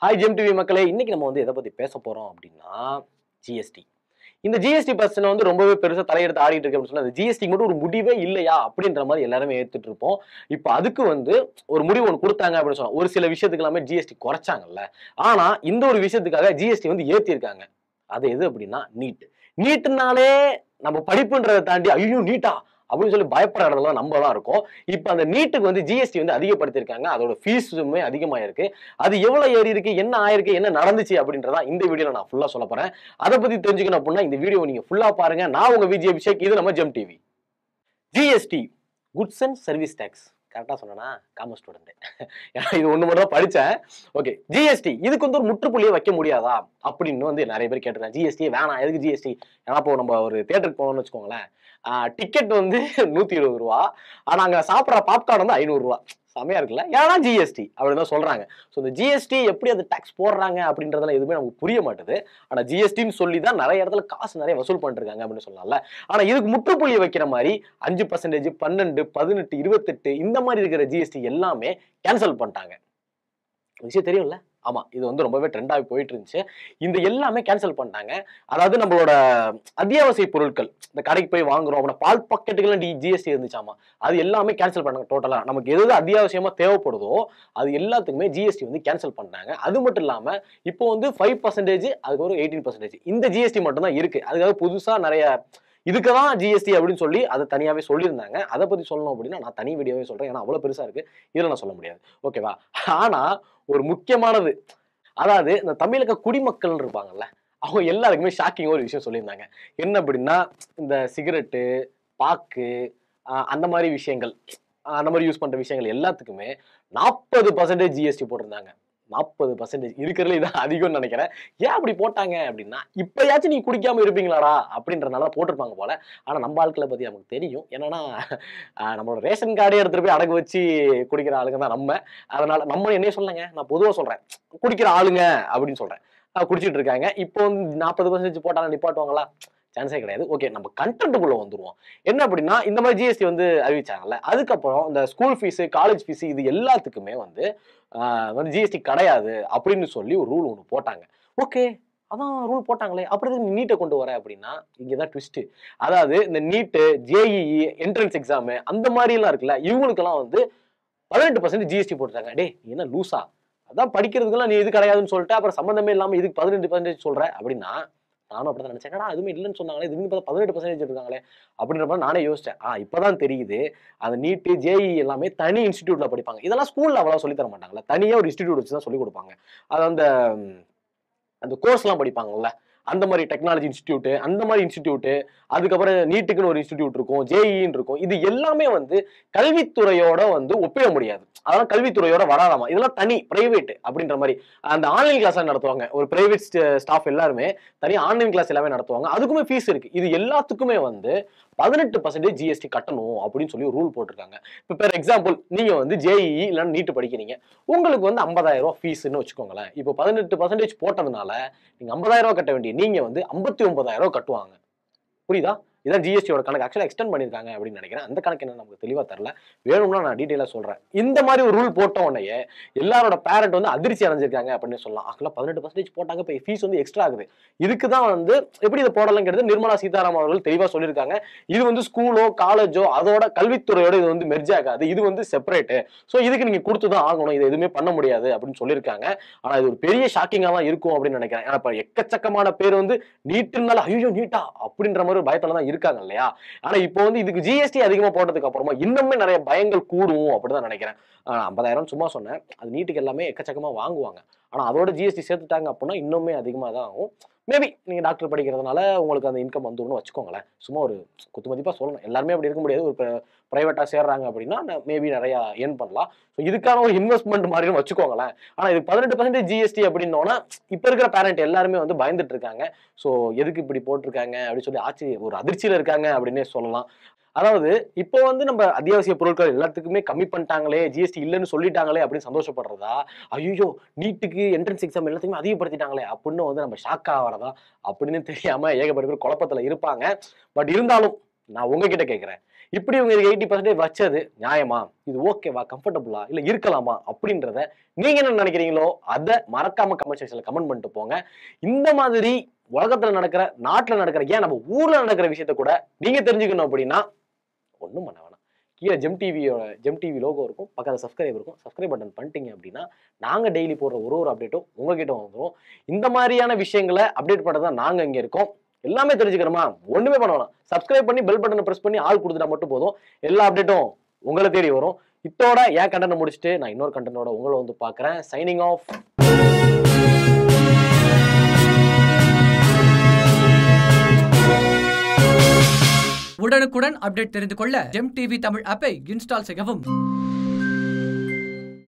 Hi GeM TV மக்களே, இன்னைக்கு நம்ம வந்து எதை பத்தி பேச போறோம் அப்படின்னா ஜிஎஸ்டி. இந்த ஜிஎஸ்டி பிரச்சனை வந்து ரொம்பவே பெருசா தலையெடுத்து ஆடிட்டு இருக்கு அப்படின்னு சொன்னா, அந்த ஜிஎஸ்டி மட்டும் ஒரு முடிவே இல்லையா அப்படின்ற மாதிரி எல்லாருமே ஏத்துட்டு இருப்போம். இப்ப அதுக்கு வந்து ஒரு முடிவு ஒன்று கொடுத்தாங்க அப்படின்னு சொன்னா, ஒரு சில விஷயத்துக்கு எல்லாமே ஜிஎஸ்டி குறைச்சாங்கல்ல. ஆனா இந்த ஒரு விஷயத்துக்காக ஜிஎஸ்டி வந்து ஏத்திருக்காங்க. அது எது அப்படின்னா நீட். நீட்னாலே நம்ம படிப்புன்றதை தாண்டி ஐயோ நீட்டா அப்படின்னு சொல்லி பயப்படுற இடத்துல நம்ம தான் இருக்கோம். இப்ப அந்த நீட்டுக்கு வந்து ஜிஎஸ்டி வந்து அதிகப்படுத்திருக்காங்க. அதோட ஃபீஸுமே அதிகமாயிருக்கு. அது எவ்வளவு ஏறி இருக்கு, என்ன ஆயிருக்கு, என்ன நடந்துச்சு அப்படின்றத இந்த வீடியோல நான் ஃபுல்லா சொல்ல போறேன். அதை பத்தி தெரிஞ்சுக்கணும் அப்படின்னா இந்த வீடியோ நீங்க ஃபுல்லா பாருங்க. நான் உங்க விஜய் அபிஷேக், இது நம்ம gem TV. GST, goods and service tax. கரெக்டா சொன்னா காமர்ஸ் ஸ்டூடெண்ட். இது ஒண்ணு மட்டும் தான் படிச்சேன். ஓகே, ஜிஎஸ்டி இதுக்கு வந்து ஒரு முற்றுப்புள்ளியை வைக்க முடியாதா அப்படின்னு வந்து நிறைய பேர் கேட்டிருக்காங்க. ஜிஎஸ்டி வேணாம், எதுக்கு ஜிஎஸ்டி? ஏன்னா இப்போ நம்ம ஒரு தியேட்டருக்கு போனோம்னு வச்சுக்கோங்களேன், டிக்கெட் வந்து 120 ரூபா. ஆனா அங்க சாப்பிட்ற பாப்கார்ன் வந்து 500 ரூபா. செமையா இருக்குல்ல? ஏன்னா ஜிஎஸ்டி அப்படின்னு சொல்றாங்க. ஸோ இந்த ஜிஎஸ்டி எப்படி அது டாக்ஸ் போடுறாங்க அப்படின்றதுல எதுவுமே நமக்கு புரிய மாட்டுது. ஆனா ஜிஎஸ்டின்னு சொல்லி தான் நிறைய இடத்துல காசு நிறைய வசூல் பண்ணிருக்காங்க அப்படின்னு சொல்லலாம்ல. ஆனா இதுக்கு முற்றுப்புள்ளி வைக்கிற மாதிரி 5%, 12, 18, 28 இந்த மாதிரி இருக்கிற ஜிஎஸ்டி எல்லாமே கேன்சல் பண்ணிட்டாங்க. விஷயம் தெரியும்ல? ஆமா, இது வந்து ரொம்பவே ட்ரெண்ட் ஆகி போயிட்டு இருந்துச்சு. இந்த எல்லாமே கேன்சல் பண்ணிட்டாங்க. அதாவது நம்மளோட அத்தியாவசிய பொருட்கள், இந்த கடைக்கு போய் வாங்குறோம் அப்படின்னா பால் பாக்கெட்டுக்கெல்லாம் ஜிஎஸ்டி இருந்துச்சாமா. அது எல்லாமே கேன்சல் பண்ணாங்க டோட்டலா. நமக்கு எது அத்தியாவசியமா தேவைப்படுதோ அது எல்லாத்துக்குமே ஜிஎஸ்டி வந்து கேன்சல் பண்ணாங்க. அது மட்டும் இல்லாம இப்போ வந்து 5%, அதுக்கு ஒரு 18% இந்த ஜிஎஸ்டி மட்டும் தான் இருக்கு. அதுக்காக புதுசா நிறைய இதுக்குதான் ஜிஎஸ்டி அப்படின்னு சொல்லி அதை தனியாவே சொல்லியிருந்தாங்க. அதை பத்தி சொல்லணும் அப்படின்னா நான் தனி வீடியோவே சொல்றேன். ஏன்னா அவ்வளவு பெருசா இருக்கு. இதுல நான் சொல்ல முடியாது. ஓகேவா? ஆனா ஒரு முக்கியமானது, அதாவது இந்த தமிழக குடிமக்கள் இருப்பாங்கல்ல, அவங்க எல்லாருக்குமே ஷாக்கிங் ஒரு விஷயம் சொல்லியிருந்தாங்க. என்ன அப்படின்னா, இந்த சிகரெட்டு, பாக்கு, அந்த மாதிரி விஷயங்கள், அந்த மாதிரி யூஸ் பண்ற விஷயங்கள் எல்லாத்துக்குமே 40% ஜிஎஸ்டி போட்டிருந்தாங்க. 40% இருக்கிறதுல இதான் அதிகம்னு நினைக்கிறேன். ஏன் அப்படி போட்டாங்க அப்படின்னா, இப்பயாச்சும் நீங்க குடிக்காம இருப்பீங்களாடா அப்படின்றனால போட்டிருப்பாங்க போல. ஆனா நம்ம ஆட்களை பத்தி நமக்கு தெரியும். என்னன்னா நம்மளோட ரேஷன் கார்டே எடுத்துட்டு போய் அடகு வச்சு குடிக்கிற ஆளுங்க தான் நம்ம. அதனால நம்ம என்னைய சொல்லலைங்க, நான் பொதுவா சொல்றேன். குடிக்கிற ஆளுங்க அப்படின்னு சொல்றேன். குடிச்சிட்டு இருக்காங்க. இப்போ வந்து 40% போட்டாலும் நிப்பாட்டுவாங்களா? சான்ஸே கிடையாது. ஓகே, நம்ம கண்டென்ட்குள்ள வந்துருவோம். என்ன அப்படின்னா, இந்த மாதிரி ஜிஎஸ்டி வந்து அறிவிச்சாங்கல்ல, அதுக்கப்புறம் இந்த ஸ்கூல் ஃபீஸ், காலேஜ் ஃபீஸ் இது எல்லாத்துக்குமே வந்து ஜிஎஸ்டி கிடையாது அப்படின்னு சொல்லி ஒரு ரூல் ஒன்று போட்டாங்க. ஓகே, அதான் ரூல் போட்டாங்களே, அப்புறம் எதுக்கு நீட்டை கொண்டு வர அப்படின்னா, இங்கதான் ட்விஸ்ட். அதாவது இந்த நீட்டு, ஜேஇஇ, என்ட்ரன்ஸ் எக்ஸாம் அந்த மாதிரி எல்லாம் இருக்குல்ல, இவங்களுக்கெல்லாம் வந்து 18% ஜிஎஸ்டி போட்டுட்டாங்க. டே, நீ என்ன லூசா? அதான் படிக்கிறதுக்கெல்லாம் நீ இது கிடையாதுன்னு சொல்லிட்டு அப்புறம் சம்பந்தமே இல்லாம இதுக்கு 18% சொல்ற அப்படின்னா, நானும் அப்படிதான் நினைச்சேன். என்னடா அதுவுமே இல்லைன்னு சொன்னாங்களே, இதுன்னு பார்த்தா 18% இருக்காங்களே அப்படின்ற மாதிரி நானே யோசிச்சேன். இப்பதான் தெரியுது, அந்த நீட்டு, ஜேஇ எல்லாமே தனி இன்ஸ்டிடியூட்ல படிப்பாங்க. இதெல்லாம் ஸ்கூல்ல அவ்வளவு சொல்லி தர மாட்டாங்கல்ல. தனியா ஒரு இன்ஸ்டிடியூட் வச்சு தான் சொல்லிக் கொடுப்பாங்க. அது அந்த அந்த கோர்ஸ் எல்லாம் படிப்பாங்கல்ல, அந்த மாதிரி டெக்னாலஜி இன்ஸ்டிடியூட், அந்த மாதிரி இன்ஸ்டிடியூட், அதுக்கப்புறம் நீட்டுக்குன்னு ஒரு இன்ஸ்டிடியூட் இருக்கும், ஜேஇன்னு இருக்கும். இது எல்லாமே வந்து கல்வித்துறையோட வந்து ஒப்பிட முடியாது. அதெல்லாம் கல்வித்துறையோட வராதாமா. இதெல்லாம் தனி பிரைவேட் அப்படின்ற மாதிரி. அந்த ஆன்லைன் கிளாஸ் நடத்துவாங்க. ஒரு பிரைவேட் ஸ்டாஃப் எல்லாருமே தனி ஆன்லைன் கிளாஸ் எல்லாமே நடத்துவாங்க. அதுக்குமே ஃபீஸ் இருக்கு. இது எல்லாத்துக்குமே வந்து 18% ஜிஎஸ்டி கட்டணும் அப்படின்னு சொல்லி ரூல் போட்டிருக்காங்க. இப்போ ஃபார் எக்ஸாம்பிள், நீங்க வந்து ஜேஇஇ இல்லைன்னா நீட்டு படிக்கிறீங்க. உங்களுக்கு வந்து 50,000 ரூபாய் ஃபீஸ்ன்னு வச்சுக்கோங்களேன். இப்போ 18% போட்டதுனால நீங்க 50,000 ரூபாய் கட்ட வேண்டிய நீங்க வந்து 59,000 ரூபாய் கட்டுவாங்க. புரியுதா? இதான் ஜிஎஸ்டியோட கணக்கு. ஆக்சுவலா எக்ஸ்டெண்ட் பண்ணிருக்காங்க அப்படின்னு நினைக்கிறேன். அந்த கணக்கு என்ன நமக்கு தெளிவா தெரியல. வேணும்னா நான் டீடைலா சொல்றேன். இந்த மாதிரி ஒரு ரூல் போட்ட உடனே எல்லாரோட பேரண்ட் வந்து அதிர்ச்சி அடைஞ்சிருக்காங்க அப்படின்னு சொல்லலாம். ஆக்சுவலா 18% போட்டாங்க, இப்ப ஃபீஸ் வந்து எக்ஸ்ட்ரா ஆகுது. இதுக்கு தான் வந்து எப்படி இதை போடலங்கிறது நிர்மலா சீதாராமன் அவர்கள் தெளிவா சொல்லியிருக்காங்க. இது வந்து ஸ்கூலோ காலேஜோ அதோட கல்வித்துறையோட இது வந்து மெர்ஜ் ஆகாது. இது வந்து செப்பரேட். சோ இதுக்கு நீங்க கொடுத்துதான் ஆகணும். இது எதுவுமே பண்ண முடியாது அப்படின்னு சொல்லியிருக்காங்க. ஆனா இது ஒரு பெரிய ஷாக்கிங்கா தான் இருக்கும் அப்படின்னு நினைக்கிறேன். ஏன்னா இப்ப எக்கச்சக்கமான பேர் வந்து நீட்டுனால ஐயோ நீட்டா அப்படின்ற மாதிரி ஒரு பயத்துல தான் இருக்காங்க இல்லையா? ஆனா இப்போ வந்து இதுக்கு ஜிஎஸ்டி அதிகமா போட்டதுக்கு அப்புறமா இன்னுமே நிறைய பயங்கள் கூடும் அப்படிதான் நினைக்கிறேன். 50,000 சும்மா சொன்னேன். அது நீட்டுக்கு எல்லாமே எக்கச்சக்கமா வாங்குவாங்க. ஆனா அதோட ஜிஎஸ்டி சேர்த்துட்டாங்க அப்படின்னா இன்னுமே அதிகமா தான் ஆகும். மேபி நீங்க டாக்டர் படிக்கிறதுனால உங்களுக்கு அந்த இன்கம் வந்துரும்னு வச்சுக்கோங்களேன். சும்மா ஒரு குத்து மதிப்பா சொல்லணும். எல்லாருமே அப்படி இருக்க முடியாது. ஒரு பிரைவேட்டா சேர்றாங்க அப்படின்னா மேபி நிறைய ஏர்ன் பண்ணலாம். ஸோ இதுக்கான ஒரு இன்வெஸ்ட்மெண்ட் மாதிரியும் வச்சுக்கோங்களேன். ஆனா இது 18% ஜிஎஸ்டி அப்படின்னோன்னா இப்ப இருக்கிற பேரண்ட் எல்லாருமே வந்து பயந்துட்டு இருக்காங்க. ஸோ எதுக்கு இப்படி போட்டிருக்காங்க அப்படின்னு சொல்லி ஒரு அதிர்ச்சியில இருக்காங்க அப்படின்னே சொல்லலாம். அதாவது இப்போ வந்து நம்ம அத்தியாவசிய பொருட்கள் எல்லாத்துக்குமே கம்மி பண்ணிட்டாங்களே, ஜிஎஸ்டி இல்லைன்னு சொல்லிட்டாங்களே அப்படின்னு சந்தோஷப்படுறதா, ஐயோ நீட்டுக்கு என்ட்ரன்ஸ் எக்ஸாம் எல்லாத்தையுமே அதிகப்படுத்திட்டாங்களே அப்படின்னு வந்து நம்ம ஷாக் ஆகிறதா அப்படின்னு தெரியாம ஏகப்பட்ட பேர் குழப்பத்துல இருப்பாங்க. பட் இருந்தாலும் நான் உங்ககிட்ட கேட்கிறேன், இப்படி இவங்க 80% வச்சது நியாயமா? இது ஓகேவா, கம்ஃபர்டபுளா, இல்ல இருக்கலாமா அப்படின்றத நீங்க என்ன நினைக்கிறீங்களோ அத மறக்காம கமெண்ட் செக்ஷன்ல கமெண்ட் பண்ணிட்டு போங்க. இந்த மாதிரி உலகத்துல நடக்கிற, நாட்டுல நடக்கிற, ஏன் நம்ம ஊர்ல நடக்கிற விஷயத்த கூட நீங்க தெரிஞ்சுக்கணும் அப்படின்னா ஒண்ணும் பண்ண வேணாம். கீழே ஜெம் டிவி லோகோ இருக்கும், பக்கத்துல சப்ஸ்கிரைப் இருக்கும். சப்ஸ்கிரைப் பட்டன் பண்ணிட்டீங்க அப்படின்னா நாங்க டெய்லி போடுற ஒரு அப்டேட்டும் உங்ககிட்ட வந்துடும். இந்த மாதிரியான விஷயங்களை அப்டேட் பண்றதா நாங்க இங்க இருக்கோம். எல்லாமே தெரிஞ்சுக்கணுமா? ஒண்ணுமே பண்ண வேணாம். சப்ஸ்கிரைப் பண்ணி பெல் பட்டனை பிரஸ் பண்ணி ஆல் கொடுத்துட்டா மட்டும் போதும். எல்லா அப்டேட்டும் உங்களை தேடி வரும். இத்தோட என் கண்டென்ட் முடிச்சுட்டு நான் இன்னொரு கண்டென்ட்டோட உங்களை வந்து பார்க்குறேன். Signing off. உடனுக்குடன் அப்டேட் தெரிந்து கொள்ள ஜெம் டிவி தமிழ் ஆப்பை இன்ஸ்டால் செய்யவும்.